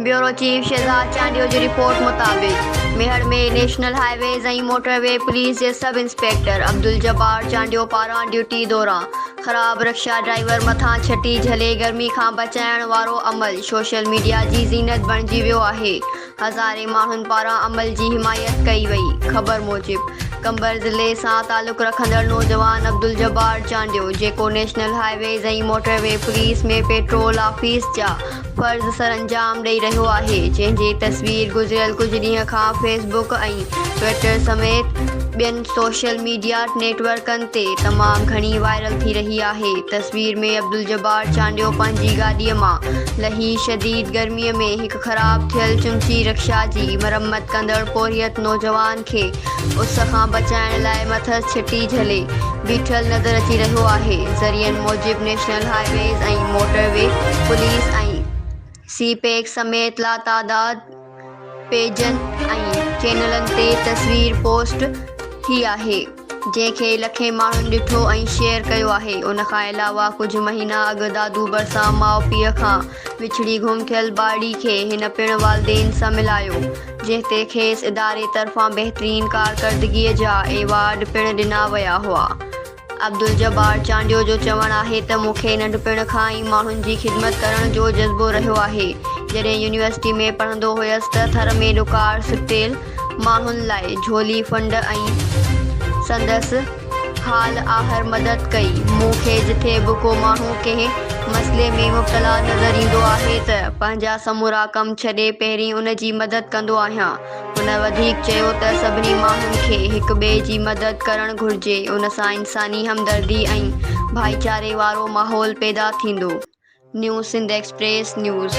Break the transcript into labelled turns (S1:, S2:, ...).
S1: Bureau chief Shahzad Chandio जी report मुताबिक़ मेहर में national highways ऐं मोटरवे पुलिस जे सब इंस्पेक्टर अब्दुल जब्बार चांडियो पारां ड्यूटी दौरान ख़राब रिक्शा ड्राइवर मथां छटी झले गर्मी खां बचाइण वारो अमल सोशल मीडिया जी ज़ीनत बणिजी वियो आहे। हज़ारे माण्हुनि पारां अमल जी हिमायत कई वई। ख़बर मूजिबि कंबर ज़िले सां तालुक़ रखंदड़ नौजवान अब्दुल जब्बार चांडियो जेको नेशनल हाईवेज़ ऐं मोटरवे पुलिस में पेट्रोल ऑफिस जा फ़र्ज़ सरअंजाम ॾेई रहियो आहे, जंहिंजी तस्वीर गुज़िरियल कुझु ॾींहं खां फेसबुक ऐं ट्विटर समेत ॿियनि सोशल मीडिया नेटवर्कनि ते तमामु घणी वायरल थी रही आहे। तस्वीर में अब्दुल जब्बार चांडियो पंहिंजी गाॾीअ मां लही शदीद गर्मीअ में हिकु ख़राब थियल चुमची रिक्शा जी मरम्मत कंदड़ पोरियत नौजवान खे उस खां बचाइण लाइ मथस छिटी झले बीठल नज़र अची रहियो आहे। ज़रियनि मूजिबि नेशनल हाईवेज़ ऐं मोटरवे पुलिस ऐं सीपेक समेत लातादाद पेजनि ऐं चैनलनि ते तस्वीर पोस्ट थी आहे, जंहिंखे लखे माण्हुनि ॾिठो ऐं शेयर कयो आहे। उन खां अलावा कुझु महीना अॻु दादू भरिसां माउ पीउ खां विछड़ी गुम थियल ॿारड़ी खे हिन पिणु वालदेन सां मिलायो, जंहिं ते खेसि इदारे तरफ़ां बहितरीन कारकर्दगीअ जा एवार्ड पिणु ॾिना विया हुआ। अब्दुल जब्बार चांडियो जो चवणु आहे त मूंखे नंढपिण खां ई माण्हुनि जी ख़िदमत करण जो जज़्बो रहियो आहे। जॾहिं यूनिवर्सिटी में पढ़ंदो हुयसि त थर में ॾुकार सिटियल माण्हुनि लाइ झोली फंड ऐं संदसि हाल आहर मदद कई। मूंखे जिथे बि को माण्हू कंहिं मसइले में मुब्तला नज़र ईंदो आहे त पंहिंजा समूरा कम छॾे पहिरीं उन जी मदद कंदो आहियां। हुन वधीक चयो त सभिनी माण्हुनि खे हिक ॿिए जी मदद करणु घुरिजे। उन सां इंसानी हमदर्दी ऐं भाईचारे वारो माहौल पैदा थींदो। News Sindh Express news.